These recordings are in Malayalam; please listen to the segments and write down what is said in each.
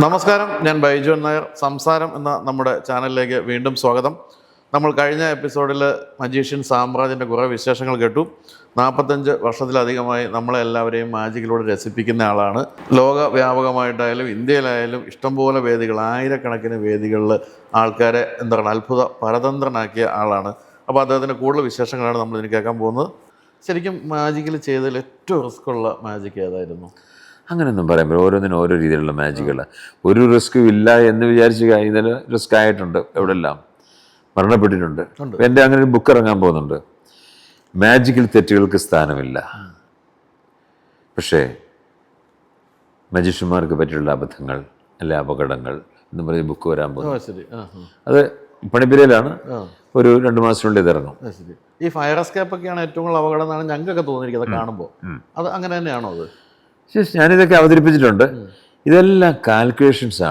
നമസ്കാരം, ഞാൻ ബൈജു നായർ. സംസാരം എന്ന നമ്മുടെ ചാനലിലേക്ക് വീണ്ടും സ്വാഗതം. നമ്മൾ കഴിഞ്ഞ എപ്പിസോഡിൽ മജീഷ്യൻ സാമ്രാജിൻ്റെ കുറേ വിശേഷങ്ങൾ കേട്ടു. 45 വർഷത്തിലധികമായി നമ്മളെല്ലാവരെയും മാജിക്കിലൂടെ രസിപ്പിക്കുന്ന ആളാണ്. ലോകവ്യാപകമായിട്ടായാലും ഇന്ത്യയിലായാലും ഇഷ്ടംപോലെ വേദികൾ, ആയിരക്കണക്കിന് വേദികളിൽ ആൾക്കാരെ അത്ഭുത പരതന്ത്രനാക്കിയ ആളാണ്. അപ്പോൾ അദ്ദേഹത്തിൻ്റെ കൂടുതൽ വിശേഷങ്ങളാണ് നമ്മൾ ഇതിന് കേൾക്കാൻ പോകുന്നത്. ശരിക്കും മാജിക്കിൽ ചെയ്തതിൽ ഏറ്റവും റിസ്ക്കുള്ള മാജിക് ഏതായിരുന്നു? അങ്ങനെയൊന്നും പറയാൻ പറ്റില്ല. ഓരോന്നിനും ഓരോ രീതിയിലുള്ള മാജിക്കുകൾ. ഒരു റിസ്ക്കും ഇല്ല എന്ന് വിചാരിച്ച് കഴിഞ്ഞാൽ റിസ്ക് ആയിട്ടുണ്ട്. എവിടെല്ലാം മരണപ്പെട്ടിട്ടുണ്ട്. എൻ്റെ അങ്ങനെ ഒരു ബുക്ക് ഇറങ്ങാൻ പോകുന്നുണ്ട്. മാജിക്കിൽ തെറ്റുകൾക്ക് സ്ഥാനമില്ല. പക്ഷേ മജീഷ്യന്മാർക്ക് പറ്റിയുള്ള അബദ്ധങ്ങൾ അല്ലെ അപകടങ്ങൾ എന്ന് പറഞ്ഞ ബുക്ക് വരാൻ പോകുന്നു. അത് പണിപ്പിരയിലാണ്. ഒരു 2 മാസത്തിനുള്ളിൽ ഇതിറങ്ങും. ഈ ഫയർ എസ്കേപ്പ് ഒക്കെയാണ് ഏറ്റവും കൂടുതൽ അപകടം എന്നാണ് ഞങ്ങൾക്കൊക്കെ തോന്നിയിരിക്കുന്നത് കാണുമ്പോൾ. അത് അങ്ങനെ തന്നെയാണോ? അത് ഞാനിതൊക്കെ അവതരിപ്പിച്ചിട്ടുണ്ട്. ഇതെല്ലാം കാൽക്കുലേഷൻസ്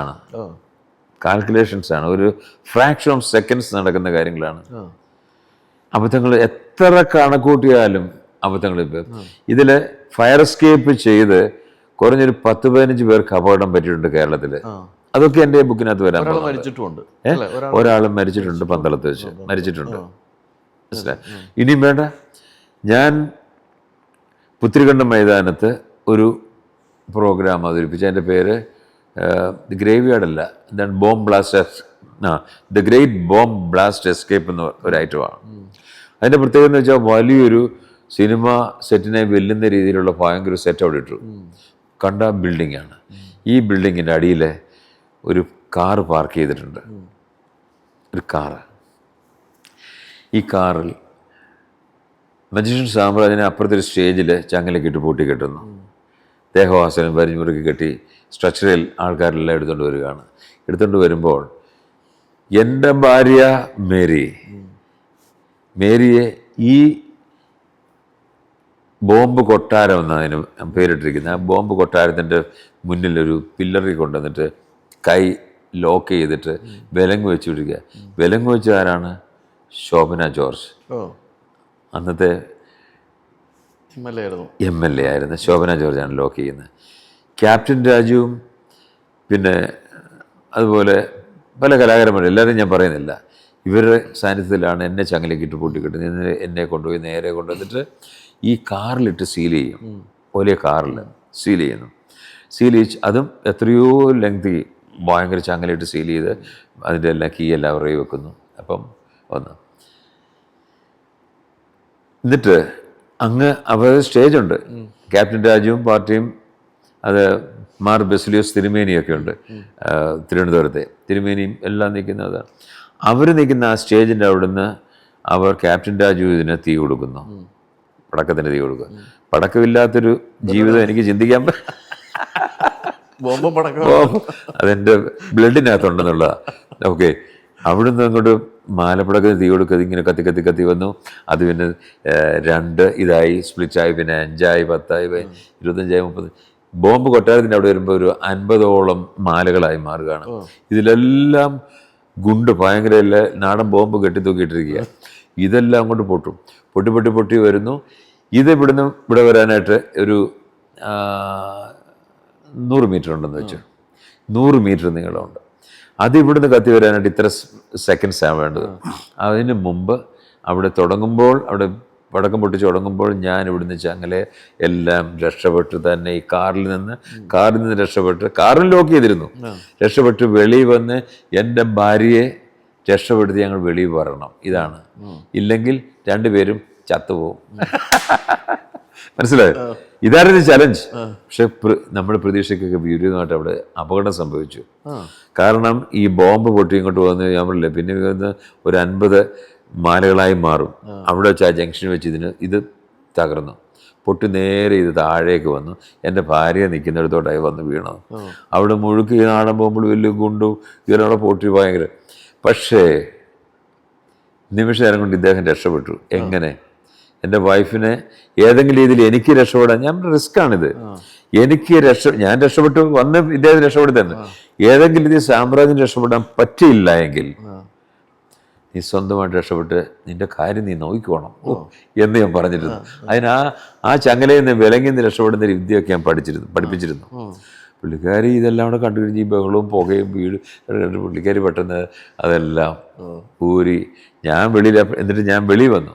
ആണ്. ഒരു ഫ്രാക്ഷൻ ഓഫ് സെക്കൻഡ്സ് നടക്കുന്ന കാര്യങ്ങളാണ്. അബദ്ധങ്ങൾ എത്ര കണക്കൂട്ടിയാലും അബദ്ധങ്ങൾ. ഇതിൽ ഫയർ എസ്കേപ്പ് ചെയ്ത് കുറഞ്ഞൊരു 10-15 പേർക്ക് അപകടം പറ്റിയിട്ടുണ്ട് കേരളത്തിൽ. അതൊക്കെ എൻ്റെ ബുക്കിനകത്ത് വരാൻ മരിച്ചിട്ടുണ്ട്. ഒരാളും മരിച്ചിട്ടുണ്ട്, പന്തളത്ത് വെച്ച് മരിച്ചിട്ടുണ്ട്. മനസ്സിലായി? ഇനിയും വേണ്ട. ഞാൻ പുത്തിരിക്കണ്ടം മൈതാനത്ത് ഒരു പ്രോഗ്രാം അവതരിപ്പിച്ചു. അതിൻ്റെ പേര് ദി ഗ്രേവ് യാർഡല്ല, എന്താണ്, bomb blast, the great bomb blast escape എന്ന ഒരു ഐറ്റമാണ്. അതിൻ്റെ പ്രത്യേകത എന്ന് വെച്ചാൽ വലിയൊരു സിനിമ സെറ്റിനെ വെല്ലുന്ന രീതിയിലുള്ള ഭയങ്കര സെറ്റ് അവിടെ ഇട്ടു. കണ്ട ബിൽഡിങ്ങാണ്. ഈ ബിൽഡിങ്ങിൻ്റെ അടിയിൽ ഒരു കാറ് പാർക്ക് ചെയ്തിട്ടുണ്ട്. ഒരു കാറ്. ഈ കാറിൽ മജീഷ്യൻ സാമ്രാജിനെ അപ്പുറത്തൊരു സ്റ്റേജിൽ ചങ്ങലൊക്കെ ഇട്ട് പൂട്ടി കെട്ടുന്നു. ദേഹവാസനം വരിഞ്ഞുറുക്കി കെട്ടി സ്ട്രക്ചറിൽ ആൾക്കാരെല്ലാം എടുത്തുകൊണ്ട് വരികയാണ്. എടുത്തുകൊണ്ട് വരുമ്പോൾ എൻ്റെ ഭാര്യ മേരിയെ ഈ ബോംബ് കൊട്ടാരം എന്നതിന് പേരിട്ടിരിക്കുന്നത്. ആ ബോംബ് കൊട്ടാരത്തിൻ്റെ മുന്നിലൊരു പില്ലറിൽ കൊണ്ടുവന്നിട്ട് കൈ ലോക്ക് ചെയ്തിട്ട് വിലങ്ങ് വെച്ച് വിടുക. വിലങ്ങ് വെച്ച ആരാണ്? ശോഭന ജോർജ്. അന്നത്തെ MLA ആയിരുന്നു. ശോഭന ജോർജാണ് ലോക്ക് ചെയ്യുന്നത്. ക്യാപ്റ്റൻ രാജുവും പിന്നെ അതുപോലെ പല കലാകാരന്മാരും, എല്ലാവരും ഞാൻ പറയുന്നില്ല, ഇവരുടെ സാന്നിധ്യത്തിലാണ് എന്നെ ചങ്ങലക്കിട്ട് പൂട്ടിക്കിട്ടുന്നത്. എന്നെ കൊണ്ടുപോയി നേരെ കൊണ്ടുവന്നിട്ട് ഈ കാറിലിട്ട് സീൽ ചെയ്യും. വലിയ കാറിൽ സീൽ ചെയ്യുന്നു. സീൽ ചെയ്ത് അതും എത്രയോ ലെങ്തി ഭയങ്കര ചങ്ങലയിട്ട് സീൽ ചെയ്ത് അതിൻ്റെ എല്ലാം കീ എല്ലാം അവരുടെ വെക്കുന്നു. അപ്പം എന്നിട്ട് അങ്ങ് അവർ സ്റ്റേജുണ്ട്. ക്യാപ്റ്റൻ രാജുവും പാർട്ടിയും, അത് മാർ ബെസിലിയോസ് തിരുമേനിയൊക്കെ ഉണ്ട് തിരുവനന്തപുരത്തെ. തിരുമേനിയും എല്ലാം നിൽക്കുന്നതാണ്. അവർ നിൽക്കുന്ന ആ സ്റ്റേജിൻ്റെ അവിടുന്ന് അവർ ക്യാപ്റ്റൻ രാജു ഇതിന് തീ കൊടുക്കുന്നു. പടക്കത്തിന് തീ കൊടുക്കുക. പടക്കമില്ലാത്തൊരു ജീവിതം എനിക്ക് ചിന്തിക്കാൻ അതെൻ്റെ ബ്ലഡിനകത്തുണ്ടെന്നുള്ളതാണ്. ഓക്കെ. അവിടുന്ന് അങ്ങോട്ട് മാലപ്പടക്കത്തിന് തീ കൊടുക്കുക. ഇങ്ങനെ കത്തി വന്നു. അത് പിന്നെ 2 ഇതായി സ്പ്ലിറ്റായി, പിന്നെ 5ആയി, 10ആയി, 25ആയി, 30. ബോംബ് കൊട്ടാരത്തിൻ്റെ അവിടെ വരുമ്പോൾ ഒരു 50ഓളം മാലകളായി മാറുകയാണ്. ഇതിലെല്ലാം ഗുണ്ട് ഭയങ്കര നാടൻ ബോംബ് കെട്ടിത്തൂക്കിയിട്ടിരിക്കുക. ഇതെല്ലാം അങ്ങോട്ട് പൊട്ടി വരുന്നു. ഇത് ഇവിടെ വരാനായിട്ട് ഒരു 100 മീറ്റർ ഉണ്ടെന്ന് വെച്ചു. 100 മീറ്റർ നീളമുണ്ട്. അത് ഇവിടുന്ന് കത്തി വരാനായിട്ട് ഇത്ര സെക്കൻഡ്സാണ് വേണ്ടത്. അതിന് മുമ്പ് അവിടെ പടക്കം പൊട്ടിച്ച് തുടങ്ങുമ്പോൾ ഞാൻ ഇവിടുന്ന് ചങ്ങലെ എല്ലാം രക്ഷപ്പെട്ട് തന്നെ ഈ കാറിൽ നിന്ന് രക്ഷപ്പെട്ട്, കാറിൽ ലോക്ക് ചെയ്തിരുന്നു, രക്ഷപ്പെട്ട് വെളിയിൽ വന്ന് എൻ്റെ ഭാര്യയെ രക്ഷപ്പെടുത്തി ഞങ്ങൾ വെളിയിൽ വരണം. ഇതാണ്. ഇല്ലെങ്കിൽ 2 പേരും ചത്തുപോകും. മനസ്സിലായോ? ഇതായിരുന്നു ചലഞ്ച്. പക്ഷെ നമ്മുടെ പ്രതീക്ഷയ്ക്കൊക്കെ വിപരീതമായിട്ട് അവിടെ അപകടം സംഭവിച്ചു. കാരണം ഈ ബോംബ് പൊട്ടി ഇങ്ങോട്ട് വന്ന് നമ്മളില്ലേ, പിന്നെ ഒരു 50 മാലകളായി മാറും. അവിടെ വെച്ച് ആ ജംഗ്ഷൻ വെച്ച് ഇത് തകർന്നു. പൊട്ടി നേരെ ഇത് താഴേക്ക് വന്നു. എൻ്റെ ഭാര്യ നിൽക്കുന്നിടത്തോട്ടായി വന്ന് വീണത്. അവിടെ മുഴുക്കി നാടൻ ബോംബിൾ വലിയ ഗുണ്ടും ഇതിനവിടെ പൊട്ടി ഭയങ്കര. പക്ഷേ നിമിഷ നേരം കൊണ്ട് ഇദ്ദേഹം രക്ഷപ്പെട്ടു. എങ്ങനെ? എൻ്റെ വൈഫിനെ ഏതെങ്കിലും രീതിയിൽ എനിക്ക് രക്ഷപ്പെടാൻ, ഞാൻ റിസ്ക്കാണിത്, ഞാൻ രക്ഷപ്പെട്ടു വന്ന് ഇദ്ദേഹം രക്ഷപ്പെടുത്തന്നെ. ഏതെങ്കിലും രീതിയിൽ സാമ്രാജ്യം രക്ഷപ്പെടാൻ പറ്റിയില്ല എങ്കിൽ നീ സ്വന്തമായിട്ട് രക്ഷപ്പെട്ട് നിന്റെ കാര്യം നീ നോക്കിക്കോണം എന്ന് ഞാൻ പറഞ്ഞിരുന്നു. അതിന് ആ ചങ്ങലയിൽ നിന്ന് വിലങ്ങിൽ നിന്ന് രക്ഷപ്പെടുന്ന വിദ്യയൊക്കെ ഞാൻ പഠിപ്പിച്ചിരുന്നു. പുള്ളിക്കാരി ഇതെല്ലാം കൂടെ കണ്ടു കഴിഞ്ഞ് ഈ ബഹളവും പുകയും വീട് കണ്ട് പുള്ളിക്കാരി പെട്ടെന്ന് അതെല്ലാം ഊരി ഞാൻ വെളിയിൽ, എന്നിട്ട് ഞാൻ വെളി വന്നു,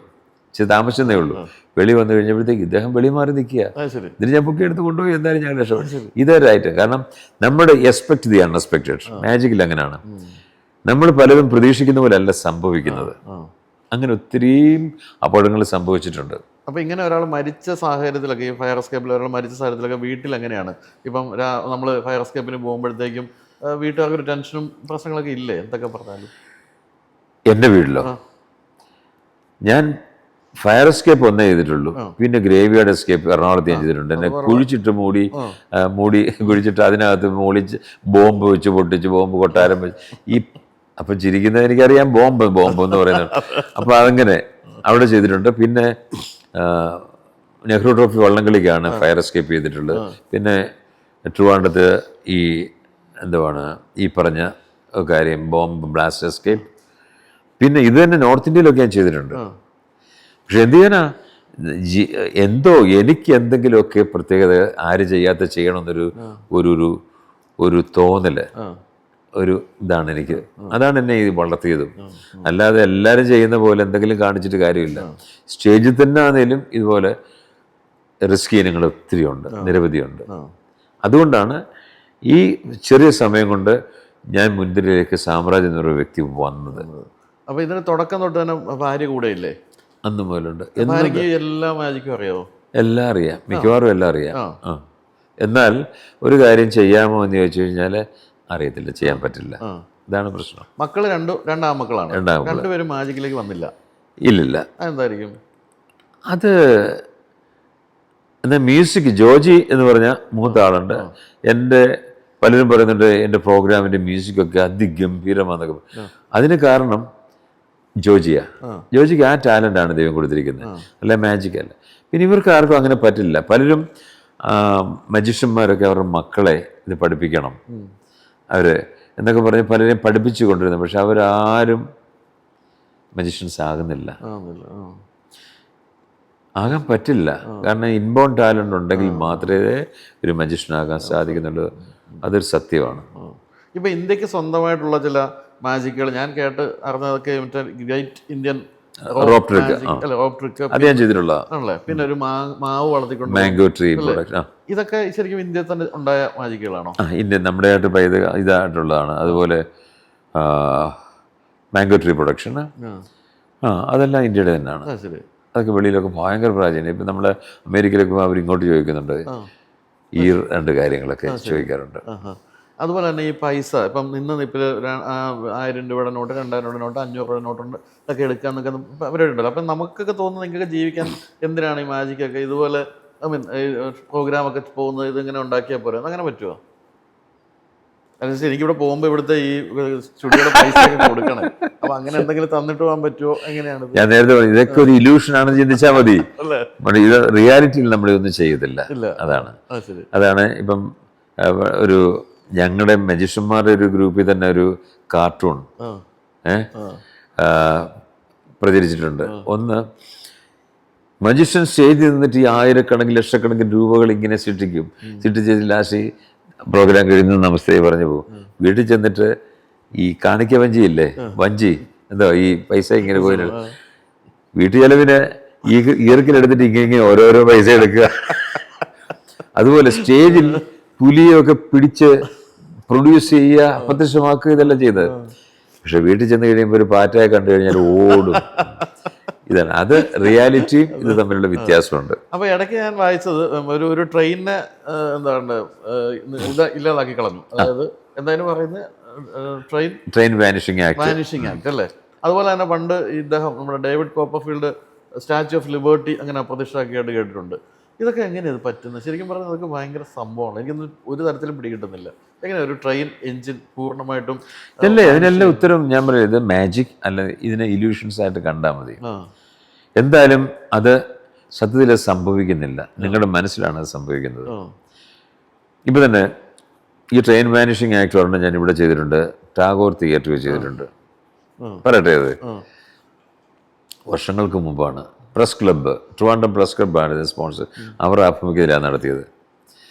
പക്ഷെ താമസിച്ചതേ ഉള്ളൂ. വെളി വന്നു കഴിഞ്ഞപ്പോഴത്തേക്ക് ഇദ്ദേഹം വെളി മാറി നിൽക്കുക. എന്നിട്ട് ഞാൻ ബുക്ക് എടുത്ത് കൊണ്ടുപോയി എന്തായാലും ഞങ്ങൾ രക്ഷപ്പെട്ടു. ഇതൊരായിട്ട്, കാരണം നമ്മുടെ എക്സ്പെക്ട് ദി അൺഎക്സ്പെക്റ്റഡ്. മാജിക്കിൽ അങ്ങനെയാണ്, നമ്മൾ പലതും പ്രതീക്ഷിക്കുന്ന പോലെ അല്ല സംഭവിക്കുന്നത്. അങ്ങനെ ഒത്തിരിയും അപകടങ്ങൾ സംഭവിച്ചിട്ടുണ്ട്. അപ്പോൾ ഇങ്ങനെ ഒരാൾ മരിച്ച സാഹചര്യത്തിലൊക്കെ, ഈ ഫയർ എസ്കേപ്പിൽ ഒരാൾ മരിച്ച സാഹചര്യത്തിലൊക്കെ വീട്ടിൽ എങ്ങനെയാണ്? ഇപ്പം നമ്മൾ ഫയർ എസ്കേപ്പിന് പോകുമ്പോഴത്തേക്കും വീട്ടുകാർക്കൊരു ടെൻഷനും പ്രശ്നങ്ങളൊക്കെ ഇല്ലേ? എന്തൊക്കെ പറഞ്ഞാലും എൻ്റെ വീട്ടിലോ, ഞാൻ ഫയർ എസ്കേപ്പ് ഒന്നേ ചെയ്തിട്ടുള്ളൂ. പിന്നെ ഗ്രേവിയാർഡ് എസ്കേപ്പ് എറണാകുളത്ത് ഞാൻ ചെയ്തിട്ടുണ്ട്. എന്നെ കുഴിച്ചിട്ട് മൂടി കുഴിച്ചിട്ട് അതിനകത്ത് മൂളിച്ച് ബോംബ് വെച്ച് പൊട്ടിച്ച്, ബോംബ് കൊട്ടാരം വെച്ച്, ഈ അപ്പം ചിരിക്കുന്നത് എനിക്കറിയാം, ബോംബ് എന്ന് പറയുന്നത്. അപ്പോൾ അതങ്ങനെ അവിടെ ചെയ്തിട്ടുണ്ട്. പിന്നെ നെഹ്റു ട്രോഫി വള്ളംകളിക്കാണ് ഫയർ എസ്കേപ്പ് ചെയ്തിട്ടുള്ളത്. പിന്നെ ട്രിവാൻഡ്രത്ത് ഈ എന്തുവാണ് ഈ പറഞ്ഞ കാര്യം, ബോംബ് ബ്ലാസ്റ്റ് എസ്കേപ്പ്. പിന്നെ ഇത് തന്നെ നോർത്ത് ഇന്ത്യയിലൊക്കെ ഞാൻ ചെയ്തിട്ടുണ്ട്. പക്ഷെ എന്ത് ചെയ്യാനാ, എന്തോ എനിക്ക് എന്തെങ്കിലുമൊക്കെ പ്രത്യേകത ആര് ചെയ്യാത്ത ചെയ്യണമെന്നൊരു ഒരു ഒരു തോന്നല്, ഒരു ഇതാണ് എനിക്ക്. അതാണ് എന്നെ ഇത് വളർത്തിയതും. അല്ലാതെ എല്ലാവരും ചെയ്യുന്ന പോലെ എന്തെങ്കിലും കാണിച്ചിട്ട് കാര്യമില്ല. സ്റ്റേജിൽ തന്നെ ആണെങ്കിലും ഇതുപോലെ റിസ്ക് ഇനങ്ങൾ ഒത്തിരി ഉണ്ട്, നിരവധിയുണ്ട്. അതുകൊണ്ടാണ് ഈ ചെറിയ സമയം കൊണ്ട് ഞാൻ മുൻനിരയിലേക്ക് സാമ്രാജ്യം എന്നൊരു വ്യക്തി വന്നത്. അപ്പോൾ ഇതിന് തുടക്കം തൊട്ട് തന്നെ ഭാര്യ കൂടെ ഇല്ലേ? അന്ന് മുതലുണ്ട്. എല്ലാ മാജിക്കും അറിയാമോ? എല്ലാം അറിയാം, മിക്കവാറും എല്ലാം അറിയാം. എന്നാൽ ഒരു കാര്യം ചെയ്യാമോ എന്ന് ചോദിച്ചു കഴിഞ്ഞാൽ അറിയത്തില്ല, ചെയ്യാൻ പറ്റില്ല. ഇതാണ് പ്രശ്നം. മക്കൾ രണ്ടാമക്കളാണ്, രണ്ടുപേരും മാജിക്കിലേക്ക് വന്നില്ല. ഇല്ലില്ല. അതെന്തായിരിക്കും? അത് എന്നാൽ മ്യൂസിക്, ജോജി എന്ന് പറഞ്ഞ മൂത്ത ആളുണ്ട്. എൻ്റെ പലരും പറയുന്നുണ്ട് എൻ്റെ പ്രോഗ്രാമിൻ്റെ മ്യൂസിക്കൊക്കെ അതിഗംഭീരമാണെന്നൊക്കെ. അതിന് കാരണം ജോജിക്ക് ആ ടാലൻ്റാണ് ദൈവം കൊടുത്തിരിക്കുന്നത്, അല്ല മാജിക് അല്ല. പിന്നെ ഇവർക്ക് ആർക്കും അങ്ങനെ പറ്റില്ല. പലരും മജീഷ്യന്മാരൊക്കെ അവരുടെ മക്കളെ ഇത് പഠിപ്പിക്കണം അവർ എന്നൊക്കെ പറഞ്ഞ് പലരെയും പഠിപ്പിച്ചു കൊണ്ടിരുന്നു. പക്ഷെ അവരാരും മജീഷ്യൻസ് ആകുന്നില്ല, ആകാൻ പറ്റില്ല. കാരണം ഇൻബോൺ ടാലൻ്റ് ഉണ്ടെങ്കിൽ മാത്രമേ ഒരു മജീഷ്യനാകാൻ സാധിക്കുന്നുള്ളൂ. അതൊരു സത്യമാണ്. ഇപ്പം ഇന്ത്യക്ക് സ്വന്തമായിട്ടുള്ള ചില മാജിക്കുകൾ ഞാൻ കേട്ട് അറിഞ്ഞതൊക്കെ മറ്റേ ഗ്രേറ്റ് ഇന്ത്യൻ റോപ്പ് ട്രിക്ക് അത് ഞാൻ ചെയ്തിട്ടുള്ള. പിന്നെ ഒരു മാവ് വളർത്തിക്കൊണ്ട് മാംഗോ ട്രീ പ്രൊഡക്ഷൻ, ഇതൊക്കെ ശരിക്കും ഇന്ത്യയിൽ തന്നെ ഉണ്ടായ മാജിക്കുകളാണോ? ഇന്ത്യ നമ്മുടെ ആയിട്ട് ഇതായിട്ടുള്ളതാണ്. അതുപോലെ മാംഗോ ട്രീ പ്രൊഡക്ഷൻ, അതെല്ലാം ഇന്ത്യയുടെ തന്നെയാണ്. അതൊക്കെ വെളിയിലൊക്കെ ഭയങ്കര പ്രാചീനം. ഇപ്പം നമ്മൾ അമേരിക്കയിലൊക്കെ അവർ ഇങ്ങോട്ട് ചോദിക്കുന്നുണ്ട്, ഈ രണ്ട് കാര്യങ്ങളൊക്കെ ചോദിക്കാറുണ്ട്. അതുപോലെ തന്നെ ഈ പൈസ ഇപ്പം നിപ്പിൽ 1000 രൂപയുടെ നോട്ട്, 2000 രൂപയുടെ നോട്ട്, 500 രൂപയുടെ നോട്ടുണ്ട് ഒക്കെ എടുക്കാന്നൊക്കെ പരിപാടിയുണ്ടല്ലോ. അപ്പം നമുക്കൊക്കെ തോന്നുന്നു നിങ്ങൾക്കൊക്കെ ജീവിക്കാൻ എന്തിനാണ് ഈ മാജിക്കൊക്കെ, ഇതുപോലെ പ്രോഗ്രാമൊക്കെ പോകുന്നത് ഇതിങ്ങനെ ഉണ്ടാക്കിയാൽ പോരെ, അങ്ങനെ പറ്റുമോ? അല്ലെങ്കിൽ എനിക്കിവിടെ പോകുമ്പോൾ ഇവിടുത്തെ ഈ സ്റ്റുഡിയോയുടെ പൈസ കൊടുക്കണേ, അപ്പം അങ്ങനെ എന്തെങ്കിലും തന്നിട്ട് പോകാൻ പറ്റുമോ? എങ്ങനെയാണ്? ഞാൻ നേരത്തെ പറഞ്ഞു ഇതൊക്കെ ഒരു ഇല്യൂഷൻ ആണെന്ന് ചിന്തിച്ചാൽ മതി. ഇത് റിയാലിറ്റിയിൽ നമ്മളിതൊന്നും ചെയ്യത്തില്ല. അതാണ് ഇപ്പം ഒരു ഞങ്ങളുടെ മജീഷ്യന്മാരുടെ ഒരു ഗ്രൂപ്പിൽ തന്നെ ഒരു കാർട്ടൂൺ പ്രചരിച്ചിട്ടുണ്ട്. ഒന്ന്, മജീഷ്യൻ സ്റ്റേജിൽ നിന്നിട്ട് ഈ ആയിരക്കണക്കിന് ലക്ഷക്കണക്കിന് രൂപകൾ ഇങ്ങനെ സൃഷ്ടിച്ച് ലാസ്റ്റ് പ്രോഗ്രാം കഴിയുന്ന നമസ്തേ പറഞ്ഞു പോകും. വീട്ടിൽ ചെന്നിട്ട് ഈ കാണിക്ക വഞ്ചിയില്ലേ, വഞ്ചി എന്തോ ഈ പൈസ ഇങ്ങനെ പോയി വീട്ടു ചെലവിന് ഈ ഈർക്കിലെടുത്തിട്ട് ഇങ്ങനെ ഓരോരോ പൈസ എടുക്കുക. അതുപോലെ സ്റ്റേജിൽ പുലിയൊക്കെ പിടിച്ച് പ്രൊഡ്യൂസ് ചെയ്യുക, അപ്രത്യക്ഷമാക്കുക, ഇതെല്ലാം ചെയ്തത്. പക്ഷെ വീട്ടിൽ ചെന്ന് കഴിയുമ്പോൾ ഒരു പാറ്റയെ കണ്ടു കഴിഞ്ഞാൽ ഓടും. ഇതാണ്, അത് റിയാലിറ്റിയും ഇത് തമ്മിലുള്ള വ്യത്യാസമുണ്ട്. അപ്പോൾ ഇടയ്ക്ക് ഞാൻ വായിച്ചത് ഒരു ട്രെയിനിനെ എന്താണ് ഇല്ലാതാക്കി കളഞ്ഞു. അതായത് എന്തായാലും പറയുന്നത് ട്രെയിൻ വാനിഷിംഗ് ആക്ട് അല്ലേ? അതുപോലെ തന്നെ പണ്ട് ഇദ്ദേഹം നമ്മുടെ David Copperfield statue of liberty അങ്ങനെ പ്രതിഷ്ഠാക്കിയായിട്ട് കേട്ടിട്ടുണ്ട്. ഇതൊക്കെ എങ്ങനെയാണ് ഇത് പറ്റുന്നത്? ശരിക്കും പറഞ്ഞാൽ അതൊക്കെ ഭയങ്കര സംഭവമാണ്. എനിക്കൊന്നും ഒരു തരത്തിലും പിടികിട്ടുന്നില്ല. എങ്ങനെ ഒരു ട്രെയിൻ എഞ്ചിൻ പൂർണ്ണമായിട്ടും അല്ലേ? അതിനെല്ലാം ഉത്തരം ഞാൻ പറയുന്നത് ഇത് മാജിക് അല്ല, ഇതിനെ ഇല്യൂഷൻസ് ആയിട്ട് കണ്ടാൽ മതി. എന്തായാലും അത് സത്യത്തിൽ സംഭവിക്കുന്നില്ല, നിങ്ങളുടെ മനസ്സിലാണ് അത് സംഭവിക്കുന്നത്. ഇപ്പം തന്നെ ഈ ട്രെയിൻ വാനിഷിംഗ് ആക്ട് ഒരെണ്ണം ഞാൻ ഇവിടെ ചെയ്തിട്ടുണ്ട്, ടാഗോർ തിയേറ്ററിൽ ചെയ്തിട്ടുണ്ട്. പറയട്ടെ, അത് വർഷങ്ങൾക്ക് മുമ്പാണ്. പ്രസ് ക്ലബ്ബ്, ട്രിവാൻഡ്രം പ്രസ് ക്ലബ്ബാണ് ഇത് സ്പോൺസർ. അവർ ആഭിമുഖ്യത്തിലാണ് നടത്തിയത്.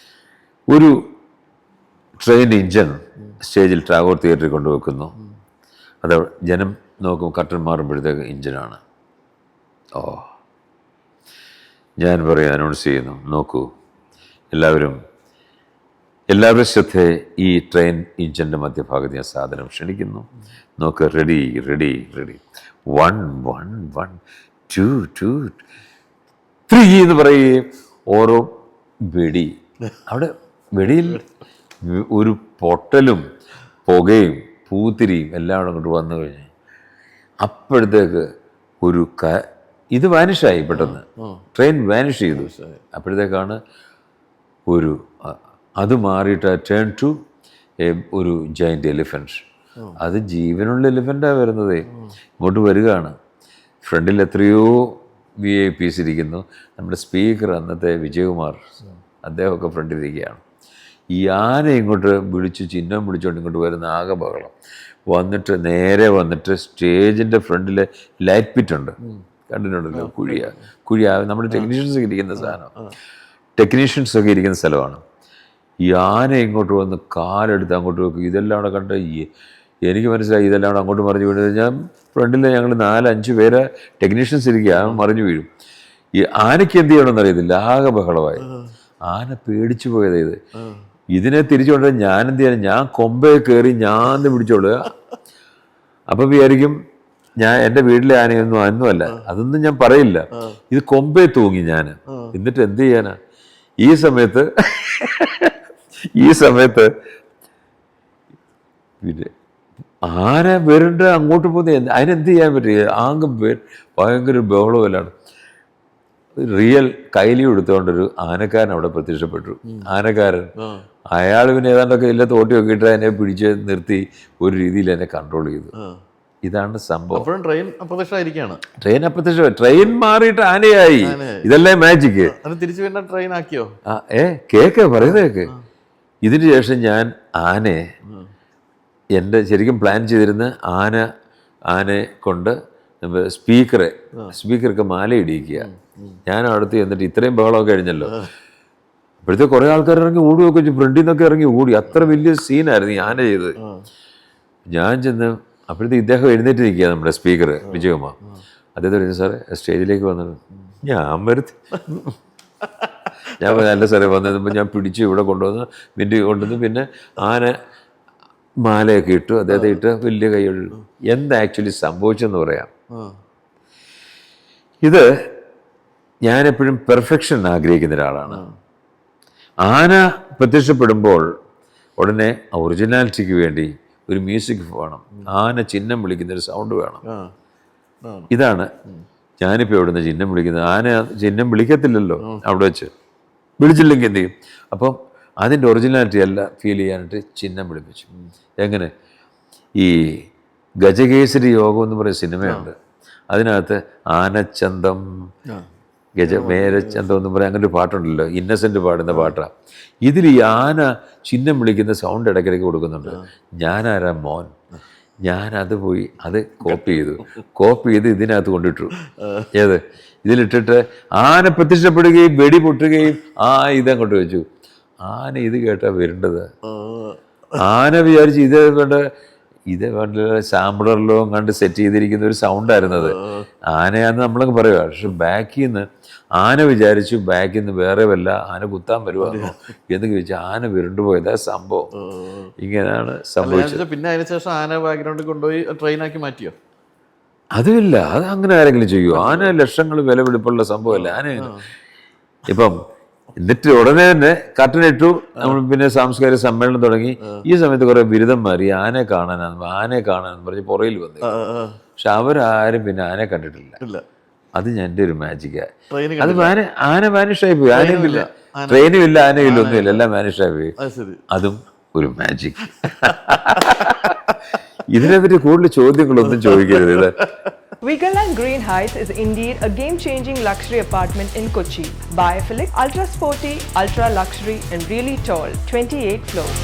ഒരു ട്രെയിൻ എഞ്ചിൻ സ്റ്റേജിൽ ടാഗോർ തിയേറ്ററിൽ കൊണ്ടുവെക്കുന്നു. അത് ജനം നോക്കും, കർട്ടൻ മാറുമ്പോഴത്തേക്ക് എഞ്ചിനാണ്. ഓ, ഞാൻ പറയും, അനൗൺസ് ചെയ്യുന്നു, നോക്കൂ എല്ലാവരും ശ്രദ്ധയെ ഈ ട്രെയിൻ എഞ്ചിൻ്റെ മധ്യഭാഗത്ത് ഞാൻ സാധനം ക്ഷണിക്കുന്നു. നോക്ക്, റെഡി 1 1 1 2 2 3 എന്ന് പറയുകയും ഓരോ വെടി, അവിടെ വെടിയിൽ ഒരു പൊട്ടലും പുകയും പൂത്തിരിയും എല്ലാം കൂടെ അങ്ങോട്ട് വന്നു കഴിഞ്ഞ് അപ്പോഴത്തേക്ക് ഒരു ഇത് വാനിഷായി, പെട്ടെന്ന് ട്രെയിൻ വാനിഷ് ചെയ്തു. അപ്പോഴത്തേക്കാണ് അത് മാറിയിട്ട് ടേൺ ടു ഒരു ജയൻറ്റ് എലിഫൻറ്റ്. അത് ജീവനുള്ള എലിഫൻ്റാണ് വരുന്നത്. ഇങ്ങോട്ട് വരികയാണ്. ഫ്രണ്ടിൽ എത്രയോ VIPs ഇരിക്കുന്നു. നമ്മുടെ സ്പീക്കർ അന്നത്തെ വിജയകുമാർ, അദ്ദേഹമൊക്കെ ഫ്രണ്ടിലിരിക്കുകയാണ്. ഈ ആന ഇങ്ങോട്ട് ചിഹ്നം വിളിച്ചുകൊണ്ട് ഇങ്ങോട്ട് വരുന്ന ആകെ ബഹളം. നേരെ വന്നിട്ട് സ്റ്റേജിൻ്റെ ഫ്രണ്ടിൽ ലൈറ്റ് പിറ്റുണ്ട്, കണ്ടിട്ടുണ്ടല്ലോ, കുഴിയാ നമ്മുടെ ടെക്നീഷ്യൻസൊക്കെ ഇരിക്കുന്ന സ്ഥലമാണ്. ഈ ആന ഇങ്ങോട്ട് വന്ന് കാലെടുത്ത് അങ്ങോട്ട് വെക്കും. ഇതെല്ലാം അവിടെ കണ്ട് എനിക്ക് മനസ്സിലായി, ഇതെല്ലാം അവിടെ അങ്ങോട്ട് മറിഞ്ഞു വീഴുന്നത്. ഞാൻ ഫ്രണ്ടിൽ ഞങ്ങൾ 4-5 പേര് ടെക്നീഷ്യൻസ് ഇരിക്കുക, മറിഞ്ഞു വീഴും. ഈ ആനയ്ക്ക് എന്ത് ചെയ്യണമെന്ന് അറിയത്തില്ല, ആകെ ബഹളമായി. ആന പേടിച്ചു പോയത്. ഇതിനെ തിരിച്ചുകൊണ്ട് ഞാൻ എന്ത് ചെയ്യാൻ, ഞാൻ കൊമ്പേ കയറി ഞാൻ പിടിച്ചോളുക. അപ്പം വിചാരിക്കും ഞാൻ എൻ്റെ വീട്ടിലെ അന്നുമല്ല, അതൊന്നും ഞാൻ പറയില്ല. ഇത് കൊമ്പേ തൂങ്ങി ഞാൻ. എന്നിട്ട് എന്ത് ചെയ്യാനാ? ഈ സമയത്ത് പിന്നെ ആന വരണ്ട അങ്ങോട്ട് പോകുന്ന അതിനെന്ത് ചെയ്യാൻ പറ്റില്ല. ഭയങ്കര ബഹളമെല്ലാണ്. റിയൽ കൈലി എടുത്തുകൊണ്ടൊരു ആനക്കാരൻ അവിടെ പ്രത്യക്ഷപ്പെട്ടു. ആനക്കാരൻ അയാൾ പിന്നെ ഏതാണ്ടൊക്കെ ഇല്ല തോട്ടി നോക്കിയിട്ട് എന്നെ പിടിച്ച് നിർത്തി ഒരു രീതിയിൽ എന്നെ കൺട്രോൾ ചെയ്തു. ഇതാണ് സംഭവം. ട്രെയിൻ അപ്രത്യക്ഷമായി, ട്രെയിൻ മാറിയിട്ട് ആനയായി. ഇതല്ലേ മാജിക്ക്. ട്രെയിൻ ആക്കിയോ? കേക്ക് പറയുന്നേക്ക്. ഇതിന് ശേഷം ഞാൻ ആനയെ എൻ്റെ ശരിക്കും പ്ലാൻ ചെയ്തിരുന്ന ആനയെ കൊണ്ട് സ്പീക്കർക്ക് മാല ഇടിയിക്കുക. ഞാൻ അടുത്ത് എന്നിട്ട് ഇത്രയും ബഹളമൊക്കെ കഴിഞ്ഞല്ലോ, അപ്പോഴത്തെ കുറേ ആൾക്കാർ ഇറങ്ങി ഓടുകയൊക്കെ വെച്ചു, ഫ്രണ്ടിൽ നിന്നൊക്കെ ഇറങ്ങി ഓടി. അത്ര വലിയ സീനായിരുന്നു ഈ ആന ചെയ്തത്. ഞാൻ ചെന്ന് അപ്പോഴത്തെ ഇദ്ദേഹം എഴുന്നേറ്റ് നിൽക്കുക, നമ്മുടെ സ്പീക്കർ വിജയകുമാർ. അദ്ദേഹം പറഞ്ഞു, സാറേ സ്റ്റേജിലേക്ക് വന്നത്. ഞാൻ വരുത്തി നല്ല സാറേ വന്നപ്പോൾ ഞാൻ പിടിച്ച് ഇവിടെ കൊണ്ടുവന്ന് പിന്നെ ആന മാലയൊക്കെ ഇട്ടു, അദ്ദേഹത്തെ ഇട്ട് വലിയ കൈകൾ. എന്താ ആക്ച്വലി സംഭവിച്ചെന്ന് പറയാം. ഇത് ഞാനെപ്പോഴും പെർഫെക്ഷൻ ആഗ്രഹിക്കുന്ന ഒരാളാണ്. ആന പ്രത്യക്ഷപ്പെടുമ്പോൾ ഉടനെ ഒറിജിനാലിറ്റിക്ക് വേണ്ടി ഒരു മ്യൂസിക് വേണം, ആന ചിഹ്നം വിളിക്കുന്നൊരു സൗണ്ട് വേണം. ഇതാണ് ഞാനിപ്പോൾ ഇവിടുന്ന് ചിഹ്നം വിളിക്കുന്നത്. ആന ചിഹ്നം വിളിക്കത്തില്ലല്ലോ അവിടെ വെച്ച്, വിളിച്ചില്ലെങ്കിൽ എന്ത് ചെയ്യും? അപ്പം അതിൻ്റെ ഒറിജിനാലിറ്റി അല്ല ഫീൽ ചെയ്യാനായിട്ട് ചിഹ്നം വിളിപ്പിച്ചു. എങ്ങനെ? ഈ ഗജകേസരി യോഗം എന്ന് പറയുന്ന സിനിമയുണ്ട്, അതിനകത്ത് ആനച്ചന്തം മേരച്ചന്തം എന്ന് പറയാൻ അങ്ങനെ ഒരു പാട്ടുണ്ടല്ലോ, ഇന്നസെൻ്റ് പാടുന്ന പാട്ടാണ്. ഇതിൽ ഈ ആന ചിഹ്നം വിളിക്കുന്ന സൗണ്ട് ഇടയ്ക്കിടയ്ക്ക് കൊടുക്കുന്നുണ്ട്. ഞാനാരാ മോൻ, ഞാനത് പോയി അത് കോപ്പി ചെയ്ത് ഇതിനകത്ത് കൊണ്ടിട്ടു. ഇതിലിട്ടിട്ട് ആന പ്രത്യക്ഷപ്പെടുകയും വെടി പൊട്ടുകയും ഇതങ്ങോട്ട് വെച്ചു. ആന ഇത് കേട്ടാ വരേണ്ടത്. ആന വിചാരിച്ച് ഇത് വേണ്ട സാമ്പിളറിലോ കണ്ട് സെറ്റ് ചെയ്തിരിക്കുന്ന ഒരു സൗണ്ടായിരുന്നത്. ആനയാന്ന് നമ്മളൊക്കെ പറയുക. പക്ഷെ ബാക്കിൽ നിന്ന് ആന വിചാരിച്ചു ബാക്കിൽ നിന്ന് വേറെ വല്ല ആന കുത്താൻ വരുവാന്നോ എന്ന് ചോദിച്ചാൽ ആന വിരുണ്ടുപോയതാ സംഭവം. ഇങ്ങനെയാണ് സംഭവിച്ചത്. പിന്നെ അതിനുശേഷം ആന ബാക്ക്ഗ്രൗണ്ടിൽ കൊണ്ടുപോയി ട്രെയിനാക്കി മാറ്റിയോ? അതുമില്ല, അത് അങ്ങനെ ആരെങ്കിലും ചെയ്യുമോ? ആന ലക്ഷങ്ങൾ വില പിടിപ്പുള്ള സംഭവമല്ല ആന. ഇപ്പം എന്നിട്ട് ഉടനെ തന്നെ കട്ടനിട്ടു. നമ്മൾ പിന്നെ സാംസ്കാരിക സമ്മേളനം തുടങ്ങി. ഈ സമയത്ത് കുറെ ബിരുദന്മാർ ഈ ആനയെ കാണാനെന്ന് പറഞ്ഞ് പുറയിൽ വന്നു. പക്ഷെ അവരാരും പിന്നെ ആനയെ കണ്ടിട്ടില്ല. അത് എൻ്റെ ഒരു മാജിക്കാണ്. അത് ആന വാനിഷായി പോയി. ആനയും ഇല്ല, ട്രെയിനും ഇല്ല, ആനയും ഇല്ല, ഒന്നുമില്ല, എല്ലാം വാനിഷായി പോയി. അതും ഒരു മാജിക്. ഇതിനെപ്പറ്റി കൂടുതൽ ചോദ്യങ്ങളൊന്നും ചോദിക്കരുത്. Vigaland Green Heights is indeed a game-changing luxury apartment in Kochi. Biophilic, ultra sporty, ultra luxury and really tall, 28 floors.